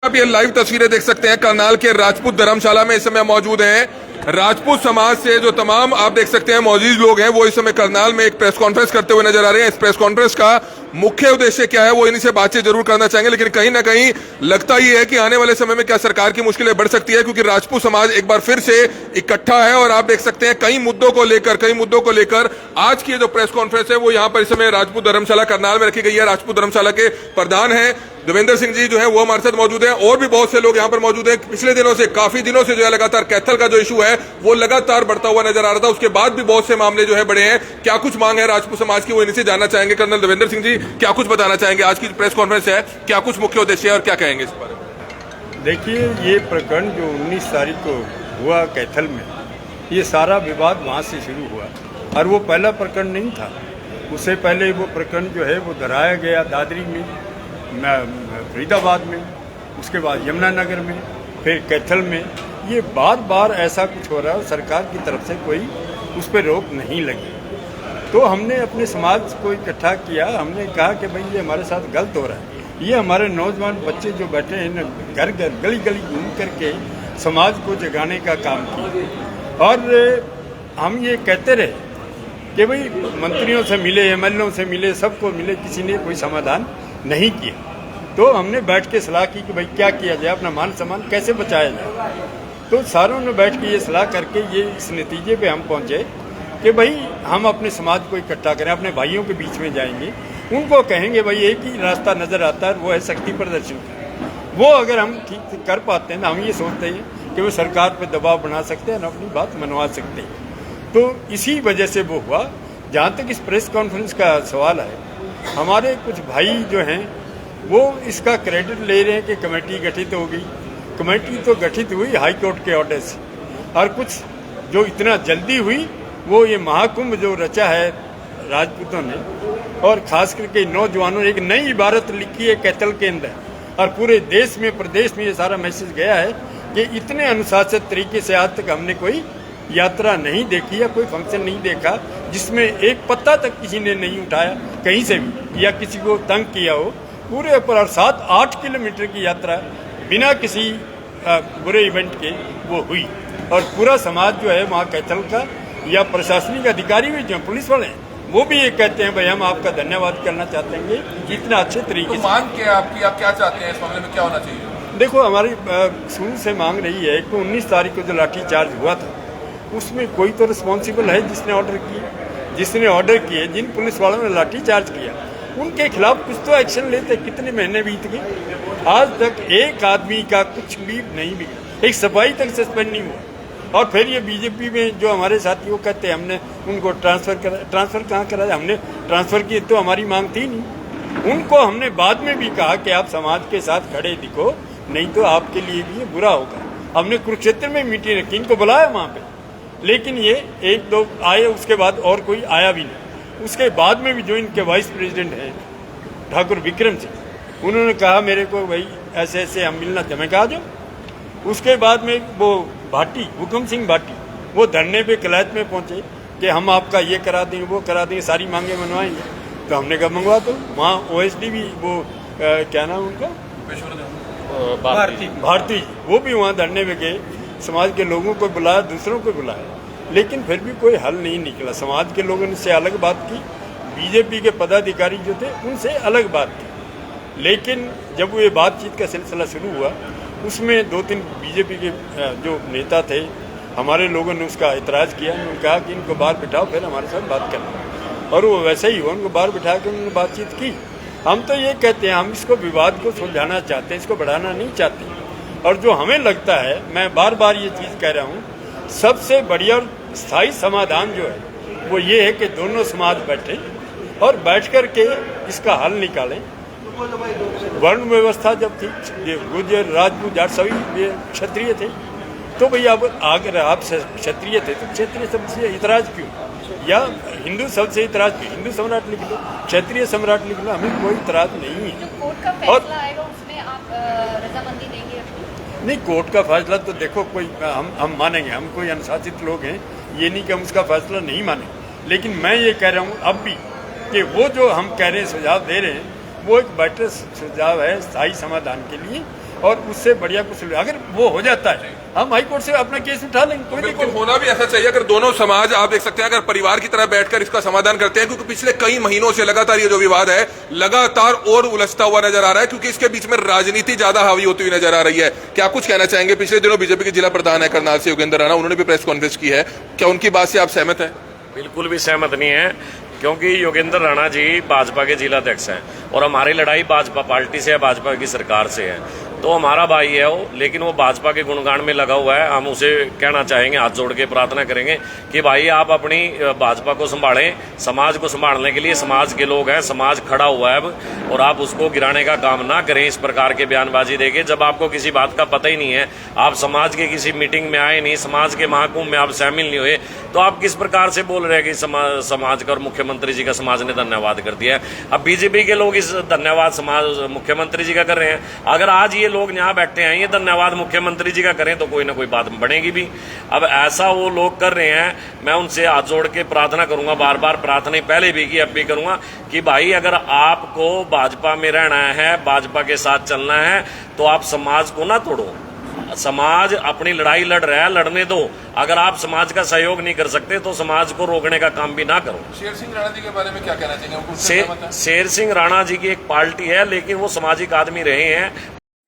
आप ये लाइव तस्वीरें देख सकते हैं। करनाल के राजपूत धर्मशाला में इस समय मौजूद हैं। राजपूत समाज से जो तमाम आप देख सकते हैं मौजूद लोग हैं वो इस समय करनाल में एक प्रेस कॉन्फ्रेंस करते हुए नजर आ रहे हैं। इस प्रेस कॉन्फ्रेंस का मुख्य उद्देश्य क्या है वो इन्हीं से बातचीत जरूर करना चाहेंगे, लेकिन कहीं ना कहीं लगता ही है कि आने वाले समय में क्या सरकार की मुश्किलें बढ़ सकती है, क्योंकि राजपूत समाज एक बार फिर से इकट्ठा है। और आप देख सकते हैं कई मुद्दों को लेकर आज की जो प्रेस कॉन्फ्रेंस है वो यहाँ पर इस समय राजपूत धर्मशाला करनाल में रखी गई है। राजपूत धर्मशाला के प्रधान है देवेंद्र सिंह जी जो है वो हमारे साथ मौजूद हैं, और भी बहुत से लोग यहाँ पर मौजूद हैं। पिछले दिनों से काफी दिनों से जो है लगातार कैथल का जो इशू है वो लगातार बढ़ता हुआ नजर आ रहा था। उसके बाद भी बहुत से मामले जो है बड़े हैं। क्या कुछ मांग है राजपूत समाज की वो इनसे जानना चाहेंगे। कर्नल देवेंद्र सिंह जी क्या कुछ बताना चाहेंगे, आज की प्रेस कॉन्फ्रेंस है क्या कुछ मुख्य उद्देश्य है और क्या कहेंगे इस बारे में। देखिए, ये प्रकरण जो 19 तारीख को हुआ कैथल में, ये सारा विवाद वहाँ से शुरू हुआ और वो पहला प्रकरण नहीं था। उससे पहले वो प्रकरण जो है वो दोहराया गया दादरी में, फरीदाबाद में, उसके बाद यमुनानगर में, फिर कैथल में। ये बार बार ऐसा कुछ हो रहा है, सरकार की तरफ से कोई उस पर रोक नहीं लगी। तो हमने अपने समाज को इकट्ठा किया। हमने कहा कि भाई ये हमारे साथ गलत हो रहा है। ये हमारे नौजवान बच्चे जो बैठे हैं घर घर गली गली घूम करके समाज को जगाने का काम किया, और हम ये कहते रहे कि भाई मंत्रियों से मिले, एमएलओ से मिले, सबको मिले, किसी ने कोई समाधान नहीं किया। तो हमने बैठ के सलाह की कि भाई क्या किया जाए, अपना मान सम्मान कैसे बचाया जाए। तो सारों ने बैठ के ये सलाह करके ये इस नतीजे पे हम पहुंचे कि भाई हम अपने समाज को इकट्ठा करें, अपने भाइयों के बीच में जाएंगे, उनको कहेंगे भाई एक ही रास्ता नज़र आता है, वो है शक्ति प्रदर्शन का। वो अगर हम ठीक कर पाते हैं ना, हम ये सोचते हैं कि वो सरकार पर दबाव बना सकते हैं, अपनी बात मनवा सकते हैं। तो इसी वजह से वो हुआ। जहाँ तक इस प्रेस कॉन्फ्रेंस का सवाल है, हमारे कुछ भाई जो हैं वो इसका क्रेडिट ले रहे हैं कि कमेटी गठित हो गई। कमेटी तो गठित हुई हाई कोर्ट के ऑर्डर से, और कुछ जो इतना जल्दी हुई वो ये महाकुंभ जो रचा है राजपूतों ने, और खास करके नौजवानों ने एक नई इबारत लिखी है कैथल के अंदर, और पूरे देश में प्रदेश में ये सारा मैसेज गया है कि इतने अनुशासित तरीके से आज तक हमने कोई यात्रा नहीं देखी या कोई फंक्शन नहीं देखा जिसमें एक पत्ता तक किसी ने नहीं उठाया कहीं से भी, या किसी को तंग किया हो। पूरे पर 7-8 किलोमीटर की यात्रा बिना किसी बुरे इवेंट के वो हुई, और पूरा समाज जो है वहाँ कैथल का या प्रशासनिक अधिकारी भी जो पुलिस वाले हैं वो भी ये कहते हैं भाई हम आपका धन्यवाद करना चाहते हैं कि इतना अच्छे तरीके से। मांग क्या आपकी, आप क्या चाहते हैं इस मामले में क्या होना चाहिए। देखो, हमारी शुरू से मांग रही है कि 19 तारीख को जो लाठी चार्ज हुआ था उसमें कोई तो रिस्पॉन्सिबल है जिसने ऑर्डर किए, जिन पुलिस वालों ने लाठी चार्ज किया उनके खिलाफ कुछ तो एक्शन लेते। कितने महीने बीत गए, आज तक एक आदमी का कुछ भी नहीं बिगड़ा, एक सफाई तक सस्पेंड नहीं हुआ। और फिर ये बीजेपी में जो हमारे साथी वो कहते हैं हमने उनको ट्रांसफर कहाँ कराया, हमने ट्रांसफर की तो हमारी मांग थी नहीं। उनको हमने बाद में भी कहा कि आप समाज के साथ खड़े दिखो, नहीं तो आपके लिए भी ये बुरा होगा। हमने कुरुक्षेत्र में मीटिंग रखी, इनको बुलाया वहाँ पे, लेकिन ये एक दो आए, उसके बाद और कोई आया भी नहीं। उसके बाद में भी जो इनके वाइस प्रेसिडेंट हैं ठाकुर विक्रम सिंह, उन्होंने कहा मेरे को भाई ऐसे ऐसे हम मिलना थे, मैं कहा जो। उसके बाद में वो भाटी, हुकम सिंह भाटी, वो धरने पे कलायत में पहुंचे कि हम आपका ये करा देंगे वो करा देंगे, सारी मांगे मनवाएंगे। तो हमने कहा मंगवा दो। वहाँ ओएसडी भी वो क्या नाम उनका, भारती, वो भी वहाँ धरने में गए, समाज के लोगों को बुलाया, दूसरों को बुलाया, लेकिन फिर भी कोई हल नहीं निकला। समाज के लोगों ने से अलग बात की, बीजेपी के पदाधिकारी जो थे उनसे अलग बात की। लेकिन जब वो ये बातचीत का सिलसिला शुरू हुआ उसमें 2-3 बीजेपी के जो नेता थे, हमारे लोगों ने उसका इतराज़ किया। उन्होंने कहा कि इनको बाहर बिठाओ, फिर हमारे साथ बात करना, और वो वैसे ही हुआ। उनको बाहर बिठा कर उन्होंने बातचीत की। हम तो ये कहते हैं हम इसको विवाद को सुलझाना चाहते हैं, इसको बढ़ाना नहीं चाहते। और जो हमें लगता है, मैं बार बार ये चीज़ कह रहा हूँ, सबसे बढ़िया और स्थायी समाधान जो है वो ये है कि दोनों समाज बैठे और बैठ कर के इसका हल निकालें। वर्ण व्यवस्था जब थी, गुर्जर राजपूत जाट सभी क्षत्रिय थे, तो भैया अब अगर आप क्षत्रिय थे तो क्षत्रिय शब्द से इतराज क्यों, या हिंदू शब्द से इतराज क्यों, हिंदू सम्राट लिख लो, क्षत्रिय सम्राट लिख लो, हमें कोई इतराज नहीं है। कोर्ट का फैसला आएगा उसमें आप रजामंदी देंगे? नहीं, कोर्ट का फैसला तो देखो कोई हम मानेंगे, हम कोई अनुशासित लोग हैं, ये नहीं कि हम उसका फैसला नहीं मानेंगे। लेकिन मैं ये कह रहा हूँ अब भी कि वो जो हम कह रहे हैं सुझाव दे रहे हैं वो एक बेटर सुझाव है स्थायी समाधान के लिए। और उससे बढ़िया कुछ अगर वो हो जाता है हम हाई कोर्ट से अपना केस उठा लेंगे, कोई बिल्कुल दिक्कत होना भी ऐसा चाहिए। अगर दोनों समाज आप देख सकते हैं अगर परिवार की तरह बैठकर इसका समाधान करते हैं, क्योंकि पिछले कई महीनों से लगातार ये जो विवाद है लगातार और उलझता हुआ नजर आ रहा है, क्योंकि इसके बीच में राजनीति ज्यादा हावी होती हुई नजर आ रही है। क्या कुछ कहना चाहेंगे? पिछले दिनों बीजेपी के जिला प्रधान है करनाल से योगेंद्र राणा, उन्होंने भी प्रेस कॉन्फ्रेंस की है, क्या उनकी बात से आप सहमत हैं? बिल्कुल भी सहमत नहीं है, क्योंकि योगेंद्र राणा जी भाजपा के जिला अध्यक्ष हैं और हमारी लड़ाई भाजपा पार्टी से है, भाजपा की सरकार से है। तो हमारा भाई है वो, लेकिन वो भाजपा के गुणगान में लगा हुआ है। हम उसे कहना चाहेंगे, हाथ जोड़ के प्रार्थना करेंगे कि भाई आप अपनी भाजपा को संभालें, समाज को संभालने के लिए समाज के लोग हैं, समाज खड़ा हुआ है अब, और आप उसको गिराने का काम ना करें इस प्रकार के बयानबाजी देके। जब आपको किसी बात का पता ही नहीं है, आप समाज के किसी मीटिंग में आए नहीं, समाज के महाकुंभ में आप शामिल नहीं हुए, तो आप किस प्रकार से बोल रहे हैं कि समाज का और मुख्यमंत्री जी का समाज ने धन्यवाद कर दिया है। अब बीजेपी के लोग इस धन्यवाद समाज मुख्यमंत्री जी का कर रहे हैं। अगर आज ये लोग यहाँ बैठे हैं ये धन्यवाद मुख्यमंत्री जी का करें तो कोई ना कोई बात बनेगी भी। अब ऐसा वो लोग कर रहे हैं, मैं उनसे हाथ जोड़ के प्रार्थना करूंगा, बार बार प्रार्थना पहले भी की, अब भी करूंगा कि भाई अगर आपको भाजपा में रहना है, भाजपा के साथ चलना है, तो आप समाज को ना तोड़ो। समाज अपनी लड़ाई लड़ रहा है, लड़ने दो। अगर आप समाज का सहयोग नहीं कर सकते तो समाज को रोकने का काम भी ना करो। शेर सिंह राणा जी के बारे में क्या कहना चाहेंगे? शेर सिंह राणा जी की एक पार्टी है, लेकिन वो सामाजिक आदमी रहे हैं,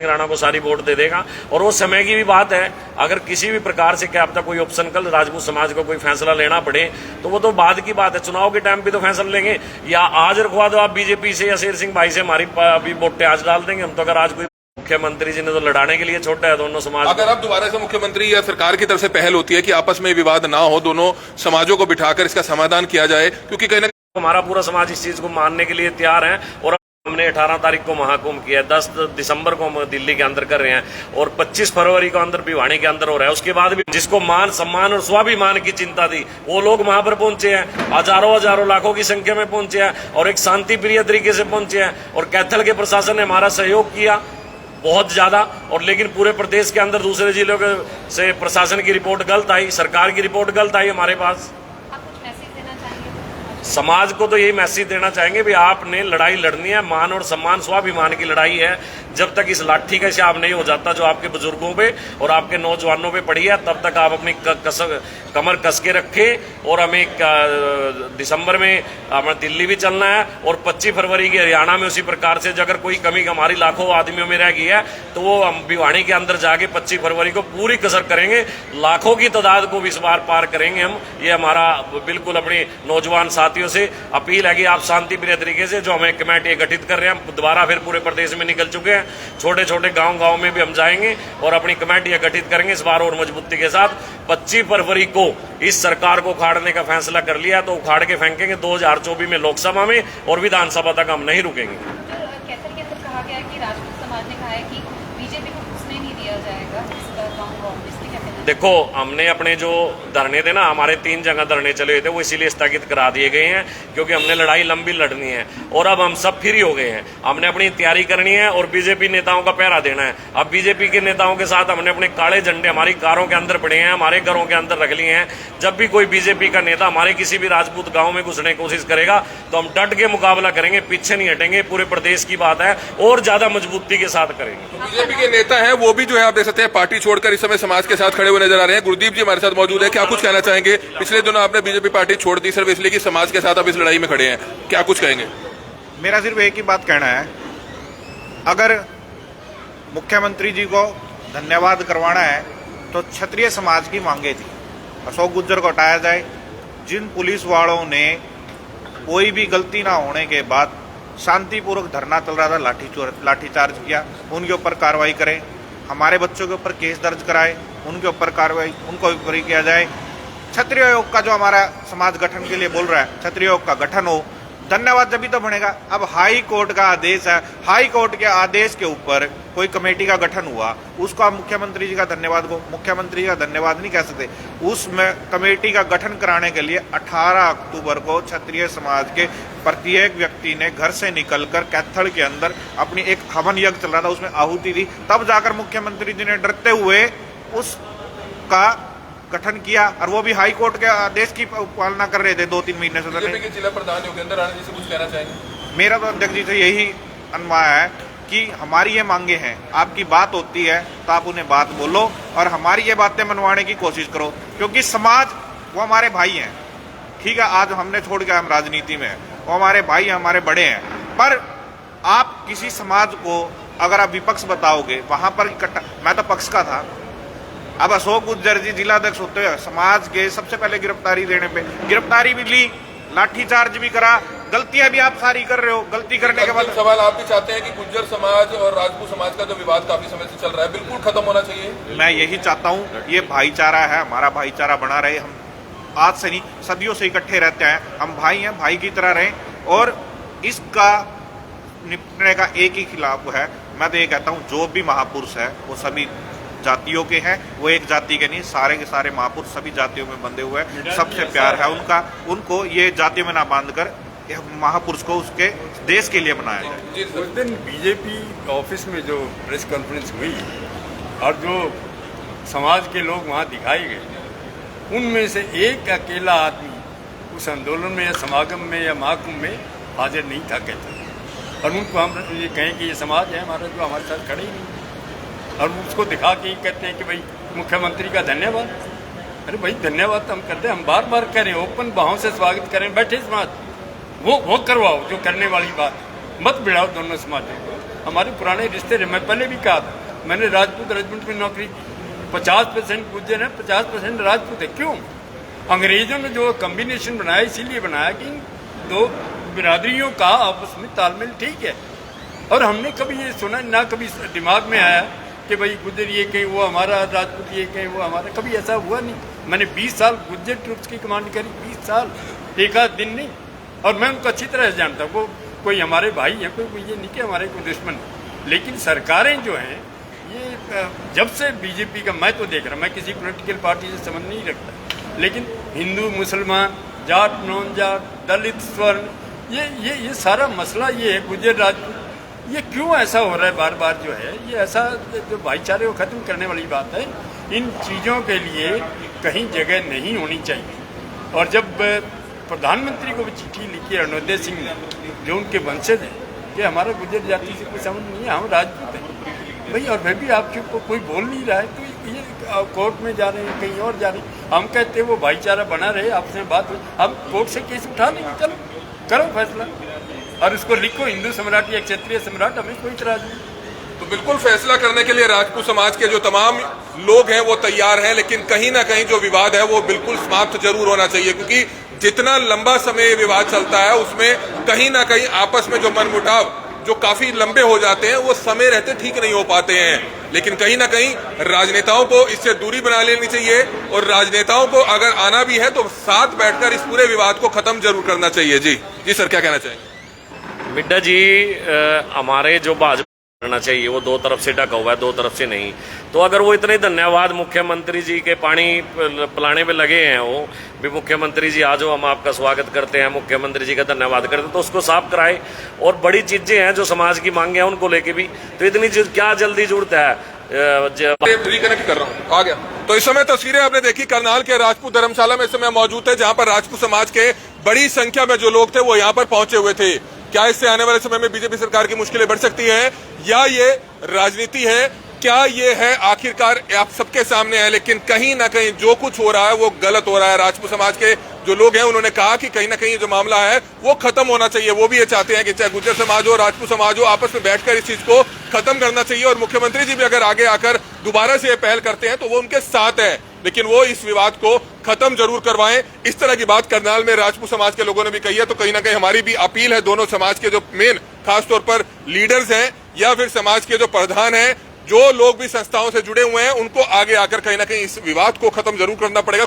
राणा को सारी वोट दे देगा। और वो समय की भी बात है, अगर किसी भी प्रकार से क्या अब तक कोई ऑप्शन कल राजपूत समाज को कोई फैसला लेना पड़े तो वो तो बाद की बात है, चुनाव के टाइम पे तो फैसला लेंगे। या आज रखवा दो आप बीजेपी से या शेर सिंह भाई से, हमारी अभी वोटें आज डाल देंगे हम। तो अगर आज कोई मुख्यमंत्री जी ने तो लड़ाने के लिए छोड़ा है दोनों समाज। अगर अब दोबारा से मुख्यमंत्री या सरकार की तरफ से पहल होती है कि आपस में विवाद ना हो, दोनों समाजों को बिठाकर इसका समाधान किया जाए, क्योंकि कहीं ना हमारा पूरा समाज इस चीज को मानने के लिए तैयार है। और हमने 18 तारीख को महाकुंभ किया, 10 दिसंबर को हम दिल्ली के अंदर कर रहे हैं और 25 फरवरी को अंदर भिवानी के अंदर हो रहा है। उसके बाद भी जिसको मान सम्मान और स्वाभिमान की चिंता थी वो लोग वहां पर पहुंचे हैं, हजारों लाखों की संख्या में पहुंचे हैं और एक शांति प्रिय तरीके से पहुंचे हैं। और कैथल के प्रशासन ने हमारा सहयोग किया बहुत ज्यादा। और लेकिन पूरे प्रदेश के अंदर दूसरे जिलों से प्रशासन की रिपोर्ट गलत आई, सरकार की रिपोर्ट गलत आई हमारे पास। आप कुछ मैसेज देना चाहेंगे समाज को? तो यही मैसेज देना चाहेंगे भी आपने लड़ाई लड़नी है, मान और सम्मान स्वाभिमान की लड़ाई है। जब तक इस लाठी का हिसाब नहीं हो जाता जो आपके बुजुर्गों पे और आपके नौजवानों पे पड़ी है, तब तक आप अपनी कमर कस के रखें। और हमें दिसंबर में हमें दिल्ली भी चलना है और 25 फरवरी की हरियाणा में उसी प्रकार से अगर कोई कमी हमारी लाखों आदमियों में रह गई है तो वो हम भिवानी के अंदर जाके 25 फरवरी को पूरी कसर करेंगे, लाखों की तादाद को भी इस बार पार करेंगे हम। ये हमारा बिल्कुल अपने नौजवान साथियों से अपील है कि आप शांति प्रिय तरीके से, जो हमें कमेटी गठित कर रहे हैं, हम दोबारा फिर पूरे प्रदेश में निकल चुके हैं, छोटे छोटे गांव में भी हम जाएंगे और अपनी कमेटियां गठित करेंगे इस बार और मजबूती के साथ। 25 फरवरी को इस सरकार को उखाड़ने का फैसला कर लिया तो उखाड़ के फेंकेंगे 2024 में लोकसभा में और विधानसभा तक हम नहीं रुकेंगे। कैथल के अंदर कहा गया है कि राजपूत समाज ने कहा है कि बीजेपी को घुसने नहीं दिया जाएगा इसका गाँव, इसमें क्या कहना है? देखो, हमने अपने जो धरने थे ना, हमारे 3 जगह धरने चले हुए थे, वो इसीलिए स्थगित करा दिए गए हैं क्योंकि हमने लड़ाई लंबी लड़नी है और अब हम सब फ्री हो गए हैं। हमने अपनी तैयारी करनी है और बीजेपी नेताओं का पहरा देना है। अब बीजेपी के नेताओं के साथ हमने अपने काले झंडे हमारी कारों के अंदर पड़े हैं, हमारे घरों के अंदर रख लिए हैं। जब भी कोई बीजेपी का नेता हमारे किसी भी राजपूत गाँव में घुसने की कोशिश करेगा तो हम डट के मुकाबला करेंगे, पीछे नहीं हटेंगे। पूरे प्रदेश की बात है और ज्यादा मजबूती के साथ करेंगे। बीजेपी के नेता हैं वो भी जो है आप देख सकते हैं पार्टी छोड़कर इस समय समाज के साथ खड़े हुए नजर आ रहे हैं। गुरदीप जी हमारे साथ मौजूद है, क्या कुछ कहना चाहेंगे? पिछले दिनों आपने बीजेपी पार्टी छोड़ दी सिर्फ इसलिए कि समाज के साथ आप इस लड़ाई में खड़े हैं, क्या कुछ कहेंगे? मेरा सिर्फ एक ही बात कहना है, अगर मुख्यमंत्री जी को धन्यवाद करवाना है तो क्षत्रिय समाज की मांगे थी, अशोक गुज्जर को हटाया जाए। जिन पुलिस वालों ने कोई भी गलती ना होने के बाद शांतिपूर्वक धरना चल रहा था, लाठीचार्ज किया, उनके ऊपर कार्रवाई करें। हमारे बच्चों के ऊपर केस दर्ज कराए, उनके ऊपर कार्रवाई, उनको ऊपर किया जाए। क्षत्रिय आयोग का जो हमारा समाज गठन के लिए बोल रहा है, क्षत्रिय आयोग का गठन हो, धन्यवाद जब भी तो बनेगा। अब हाई कोर्ट का आदेश है, हाई कोर्ट के आदेश के ऊपर कोई कमेटी का गठन हुआ, उसको आप मुख्यमंत्री जी का धन्यवाद को मुख्यमंत्री का धन्यवाद नहीं कह सकते। उसमें कमेटी का गठन कराने के लिए 18 अक्टूबर को क्षत्रिय समाज के प्रत्येक व्यक्ति ने घर से निकलकर कैथल के अंदर अपनी एक हवन यज्ञ चल रहा था उसमें आहुति दी, तब जाकर मुख्यमंत्री जी ने डरते हुए उसका गठन किया और वो भी हाई कोर्ट के आदेश की पालना कर रहे थे 2-3 महीने से। जिला प्रधान योगेंद्र राणा जी से कुछ कहना चाहेंगे? मेरा तो अध्यक्ष जी से यही अनुमान है कि हमारी ये मांगे हैं, आपकी बात होती है तो आप उन्हें बात बोलो और हमारी ये बातें मनवाने की कोशिश करो, क्योंकि समाज वो हमारे भाई हैं। ठीक है, आज हमने छोड़ के हम राजनीति में हैं, वो हमारे भाई हमारे बड़े हैं, पर आप किसी समाज को अगर आप विपक्ष बताओगे, वहां पर इकट्ठा, मैं तो पक्ष का था, अब अशोक गुज्जर जी जिलाध्यक्ष होते हुए समाज के सबसे पहले गिरफ्तारी देने पे गिरफ्तारी भी ली, लाठीचार्ज भी करा, गलतियां भी आप सारी कर रहे हो। गलती करने के बाद सवाल आप भी चाहते हैं कि गुज्जर समाज और राजपूत समाज का जो विवाद काफी समय से चल रहा है बिल्कुल खत्म होना चाहिए। मैं यही चाहता हूं, ये भाईचारा है, हमारा भाईचारा बना रहे। हम आज से नहीं, सदियों से इकट्ठे रहते हैं, हम भाई हैं, भाई की तरह रहें और इसका निपटने का एक ही खिलाफ है। मैं तो ये कहता हूं, जो भी महापुरुष है वो सभी जातियों के हैं, वो एक जाति के नहीं, सारे के सारे महापुरुष सभी जातियों में बंधे हुए हैं, सबसे प्यार है उनका, उनको ये जाति में ना बांधकर महापुरुष को उसके देश के लिए बनाया जाए। उस दिन बीजेपी ऑफिस में जो प्रेस कॉन्फ्रेंस हुई और जो समाज के लोग वहाँ दिखाए गए, उनमें से एक अकेला आदमी उस आंदोलन में या समागम में या महाकुंभ में हाजिर नहीं था कहते, और उनको हम ये कहें कि ये समाज है हमारा जो हमारे साथ खड़े ही नहीं, और उसको दिखा के ही कहते हैं कि भाई मुख्यमंत्री का धन्यवाद। अरे भाई धन्यवाद तो हम करते हैं, हम बार बार करें, ओपन बाहों से स्वागत करें, बैठे समाज वो करवाओ जो करने वाली बात, मत बिड़ाओ दोनों समाजों को। हमारे पुराने रिश्ते रहे, मैं पहले भी कहा था, मैंने राजपूत रेजिमेंट में नौकरी की, 50% गुज्जर है, 50% राजपूत है। क्यों? अंग्रेजों ने जो कॉम्बिनेशन बनाया इसीलिए बनाया कि दो बिरादरियों का आपस में तालमेल ठीक है, और हमने कभी ये सुना ना, कभी दिमाग में आया कि भाई गुज्जर ये कहीं वो हमारा, राजपूत ये कहीं वो हमारा, कभी ऐसा हुआ नहीं। मैंने 20 साल गुज्जर ट्रुप्स की कमांड करी, 20 साल, एक आध दिन नहीं, और मैं उनको अच्छी तरह जानता हूँ, वो कोई हमारे भाई है, कोई ये नहीं कि हमारे कोई दुश्मन। लेकिन सरकारें जो हैं ये जब से बीजेपी का, मैं तो देख रहा, मैं किसी पॉलिटिकल पार्टी से संबंध नहीं रखता, लेकिन हिंदू मुसलमान, जाट नॉन जाट, दलित स्वर्ण, ये सारा मसला ये है, गुज्जर राजपूत, ये क्यों ऐसा हो रहा है बार बार जो है, ये ऐसा जो भाईचारे को खत्म करने वाली बात है। इन चीज़ों के लिए कहीं जगह नहीं होनी चाहिए। और जब प्रधानमंत्री को भी चिट्ठी लिखी अरुणोदय सिंह ने, जो उनके वंशज हैं, कि हमारा गुज्जर जाति से कोई संबंध नहीं है, हम राजपूत हैं भाई, और फिर भी आपको कोई बोल नहीं रहा है, तो ये कोर्ट में जा रहे हैं, कहीं और जा रहे हैं। हम कहते हैं वो भाईचारा बना रहे, आपसे बात हो, हम कोर्ट से केस उठा लेंगे, चलो करो फैसला, और उसको लिखो हिंदू सम्राट या क्षत्रिय सम्राट, हमें कोई इतराज नहीं। तो बिल्कुल फैसला करने के लिए राजपूत समाज के जो तमाम लोग हैं वो तैयार हैं, लेकिन कहीं ना कहीं जो विवाद है वो बिल्कुल समाप्त जरूर होना चाहिए, क्योंकि जितना लंबा समय ये विवाद चलता है उसमें कहीं ना कहीं आपस में जो मनमुटाव जो काफी लंबे हो जाते हैं वो समय रहते ठीक नहीं हो पाते हैं। लेकिन कहीं ना कहीं राजनेताओं को इससे दूरी बना लेनी चाहिए, और राजनेताओं को अगर आना भी है तो साथ बैठकर इस पूरे विवाद को खत्म जरूर करना चाहिए। जी सर, क्या कहना चाहेंगे? मिड्डा जी, हमारे जो भाजपा करना चाहिए वो दो तरफ से ढका हुआ है, दो तरफ से नहीं। तो अगर वो इतने धन्यवाद मुख्यमंत्री जी के पानी पिलाने में लगे हैं, वो भी मुख्यमंत्री जी आ जाओ हम आपका स्वागत करते हैं, मुख्यमंत्री जी का धन्यवाद करते हैं, तो उसको साफ कराए। और बड़ी चीजें हैं जो समाज की मांगे हैं उनको लेके भी, तो इतनी क्या जल्दी जरूरत है? रिकनेक्ट कर रहा हूँ, आ गया। तो इस समय तस्वीरें आपने देखी करनाल के राजपूत धर्मशाला में इस समय मौजूद थे, जहां पर राजपूत समाज के बड़ी संख्या में जो लोग थे वो यहाँ पर पहुंचे हुए थे। क्या इससे आने वाले समय में बीजेपी सरकार की मुश्किलें बढ़ सकती हैं, या ये राजनीति है? क्या ये है? आखिरकार आप सबके सामने है, लेकिन कहीं ना कहीं जो कुछ हो रहा है वो गलत हो रहा है। राजपूत समाज के जो लोग हैं उन्होंने कहा कि कहीं ना कहीं जो मामला है वो खत्म होना चाहिए। वो भी ये चाहते हैं कि चाहे गुज्जर समाज हो, राजपूत समाज हो, आपस में बैठकर इस चीज को खत्म करना चाहिए। और मुख्यमंत्री जी भी अगर आगे आकर दोबारा से ये पहल करते हैं तो वो उनके साथ है, लेकिन वो इस विवाद को खत्म जरूर करवाएं। इस तरह की बात करनाल में राजपूत समाज के लोगों ने भी कही है। तो कहीं ना कहीं हमारी भी अपील है दोनों समाज के जो मेन खासतौर पर लीडर्स हैं या फिर समाज के जो प्रधान हैं, जो लोग भी संस्थाओं से जुड़े हुए हैं, उनको आगे आकर कहीं ना कहीं इस विवाद को खत्म जरूर करना पड़ेगा।